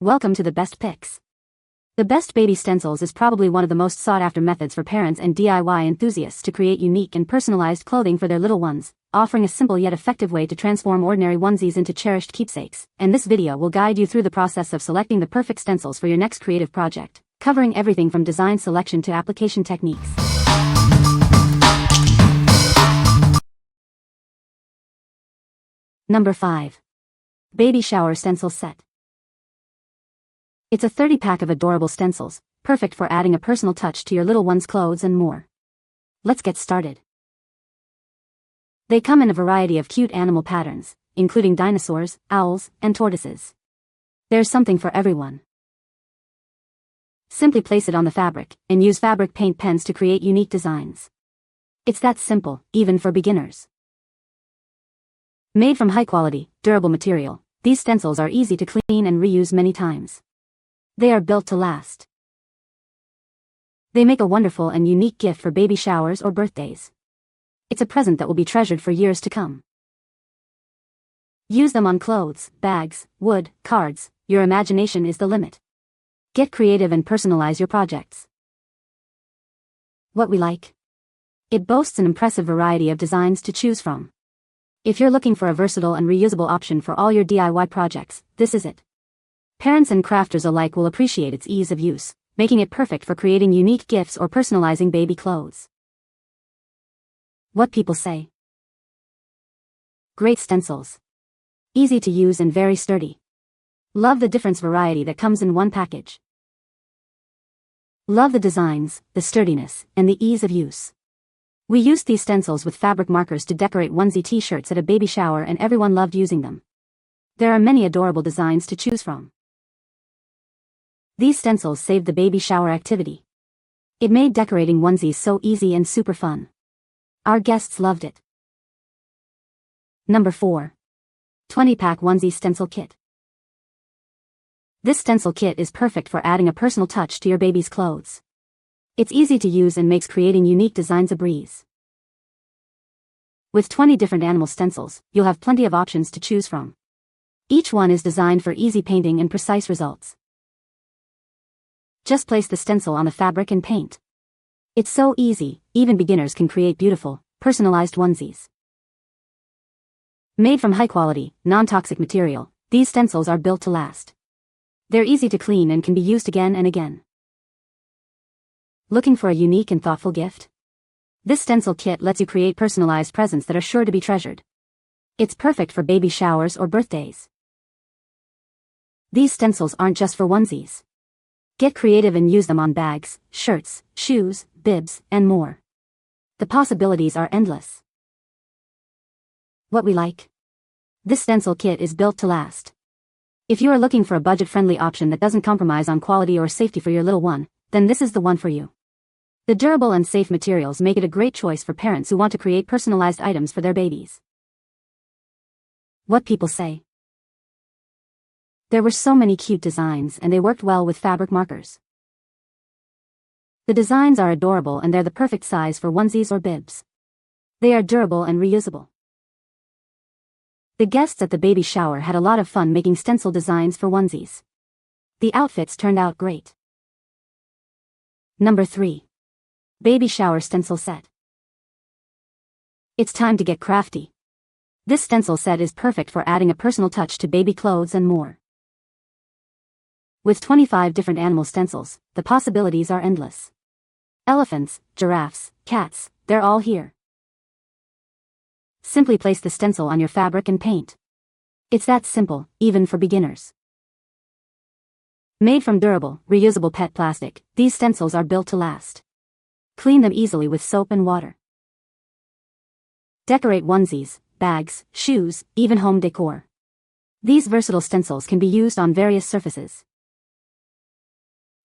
Welcome to the best picks. The best baby stencils is probably one of the most sought-after methods for parents and DIY enthusiasts to create unique and personalized clothing for their little ones, offering a simple yet effective way to transform ordinary onesies into cherished keepsakes. And this video will guide you through the process of selecting the perfect stencils for your next creative project, covering everything from design selection to application techniques. Number 5. Baby Shower Stencil Set. It's a 30-pack of adorable stencils, perfect for adding a personal touch to your little one's clothes and more. Let's get started. They come in a variety of cute animal patterns, including dinosaurs, owls, and tortoises. There's something for everyone. Simply place it on the fabric, and use fabric paint pens to create unique designs. It's that simple, even for beginners. Made from high-quality, durable material, these stencils are easy to clean and reuse many times. They are built to last. They make a wonderful and unique gift for baby showers or birthdays. It's a present that will be treasured for years to come. Use them on clothes, bags, wood, cards. Your imagination is the limit. Get creative and personalize your projects. What we like. It boasts an impressive variety of designs to choose from. If you're looking for a versatile and reusable option for all your DIY projects, this is it. Parents and crafters alike will appreciate its ease of use, making it perfect for creating unique gifts or personalizing baby clothes. What people say. Great stencils. Easy to use and very sturdy. Love the different variety that comes in one package. Love the designs, the sturdiness, and the ease of use. We used these stencils with fabric markers to decorate onesie t-shirts at a baby shower and everyone loved using them. There are many adorable designs to choose from. These stencils saved the baby shower activity. It made decorating onesies so easy and super fun. Our guests loved it. Number 4. 20-pack onesie stencil kit. This stencil kit is perfect for adding a personal touch to your baby's clothes. It's easy to use and makes creating unique designs a breeze. With 20 different animal stencils, you'll have plenty of options to choose from. Each one is designed for easy painting and precise results. Just place the stencil on the fabric and paint. It's so easy, even beginners can create beautiful, personalized onesies. Made from high-quality, non-toxic material, these stencils are built to last. They're easy to clean and can be used again and again. Looking for a unique and thoughtful gift? This stencil kit lets you create personalized presents that are sure to be treasured. It's perfect for baby showers or birthdays. These stencils aren't just for onesies. Get creative and use them on bags, shirts, shoes, bibs, and more. The possibilities are endless. What we like. This stencil kit is built to last. If you are looking for a budget-friendly option that doesn't compromise on quality or safety for your little one, then this is the one for you. The durable and safe materials make it a great choice for parents who want to create personalized items for their babies. What people say. There were so many cute designs and they worked well with fabric markers. The designs are adorable and they're the perfect size for onesies or bibs. They are durable and reusable. The guests at the baby shower had a lot of fun making stencil designs for onesies. The outfits turned out great. Number 3. Baby Shower Stencil Set. It's time to get crafty. This stencil set is perfect for adding a personal touch to baby clothes and more. With 25 different animal stencils, the possibilities are endless. Elephants, giraffes, cats, they're all here. Simply place the stencil on your fabric and paint. It's that simple, even for beginners. Made from durable, reusable PET plastic, these stencils are built to last. Clean them easily with soap and water. Decorate onesies, bags, shoes, even home decor. These versatile stencils can be used on various surfaces.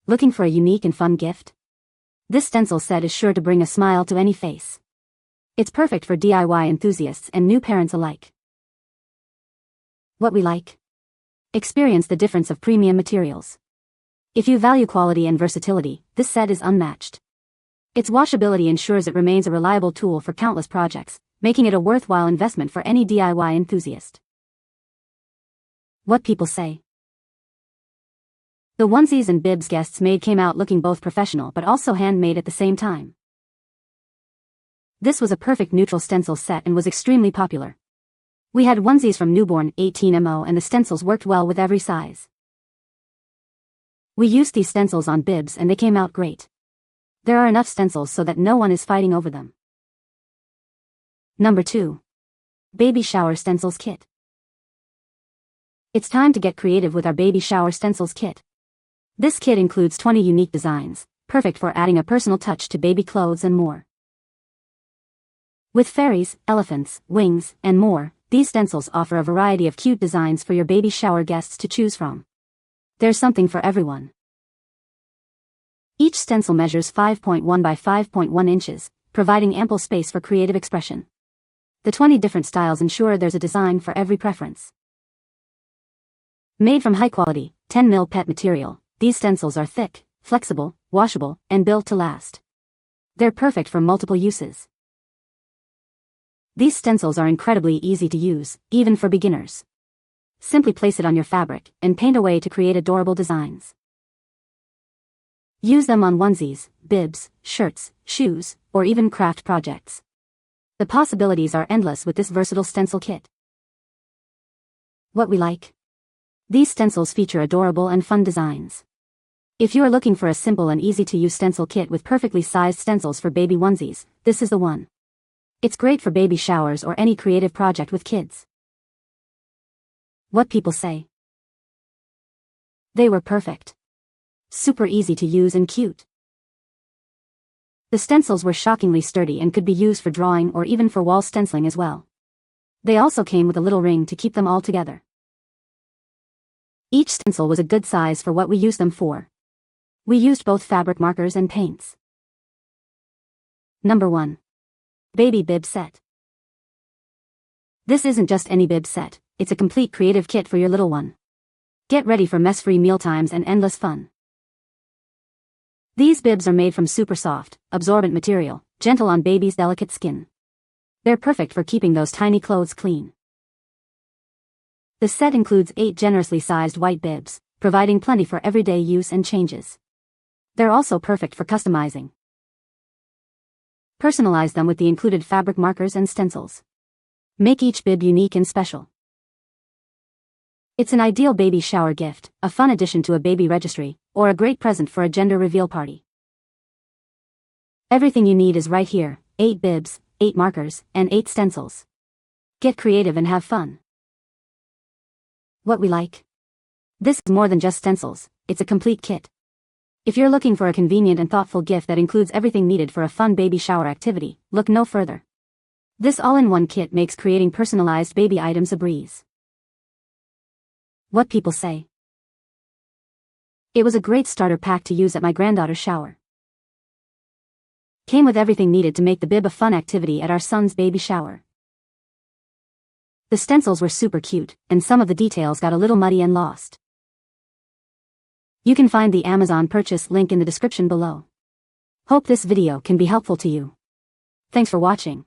Looking for a unique and fun gift? This stencil set is sure to bring a smile to any face. It's perfect for DIY enthusiasts and new parents alike. What we like. Experience the difference of premium materials. If you value quality and versatility, this set is unmatched. Its washability ensures it remains a reliable tool for countless projects, making it a worthwhile investment for any DIY enthusiast. What people say. The onesies and bibs guests made came out looking both professional but also handmade at the same time. This was a perfect neutral stencil set and was extremely popular. We had onesies from newborn 18 and the stencils worked well with every size. We used these stencils on bibs and they came out great. There are enough stencils so that no one is fighting over them. Number 2. Baby Shower Stencils Kit. It's time to get creative with our Baby Shower Stencils Kit. This kit includes 20 unique designs, perfect for adding a personal touch to baby clothes and more. With fairies, elephants, wings, and more, these stencils offer a variety of cute designs for your baby shower guests to choose from. There's something for everyone. Each stencil measures 5.1 by 5.1 inches, providing ample space for creative expression. The 20 different styles ensure there's a design for every preference. Made from high-quality, 10mm PET material, these stencils are thick, flexible, washable, and built to last. They're perfect for multiple uses. These stencils are incredibly easy to use, even for beginners. Simply place it on your fabric and paint away to create adorable designs. Use them on onesies, bibs, shirts, shoes, or even craft projects. The possibilities are endless with this versatile stencil kit. What we like? These stencils feature adorable and fun designs. If you are looking for a simple and easy-to-use stencil kit with perfectly sized stencils for baby onesies, this is the one. It's great for baby showers or any creative project with kids. What people say? They were perfect. Super easy to use and cute. The stencils were shockingly sturdy and could be used for drawing or even for wall stenciling as well. They also came with a little ring to keep them all together. Each stencil was a good size for what we used them for. We used both fabric markers and paints. Number 1. Baby Bibs Set. This isn't just any bib set, it's a complete creative kit for your little one. Get ready for mess-free mealtimes and endless fun. These bibs are made from super soft, absorbent material, gentle on baby's delicate skin. They're perfect for keeping those tiny clothes clean. The set includes 8 generously sized white bibs, providing plenty for everyday use and changes. They're also perfect for customizing. Personalize them with the included fabric markers and stencils. Make each bib unique and special. It's an ideal baby shower gift, a fun addition to a baby registry, or a great present for a gender reveal party. Everything you need is right here: 8 bibs, 8 markers, and 8 stencils. Get creative and have fun. What we like? This is more than just stencils, it's a complete kit. If you're looking for a convenient and thoughtful gift that includes everything needed for a fun baby shower activity, look no further. This all-in-one kit makes creating personalized baby items a breeze. What people say? It was a great starter pack to use at my granddaughter's shower. Came with everything needed to make the bib a fun activity at our son's baby shower. The stencils were super cute, and some of the details got a little muddy and lost. You can find the Amazon purchase link in the description below. Hope this video can be helpful to you. Thanks for watching.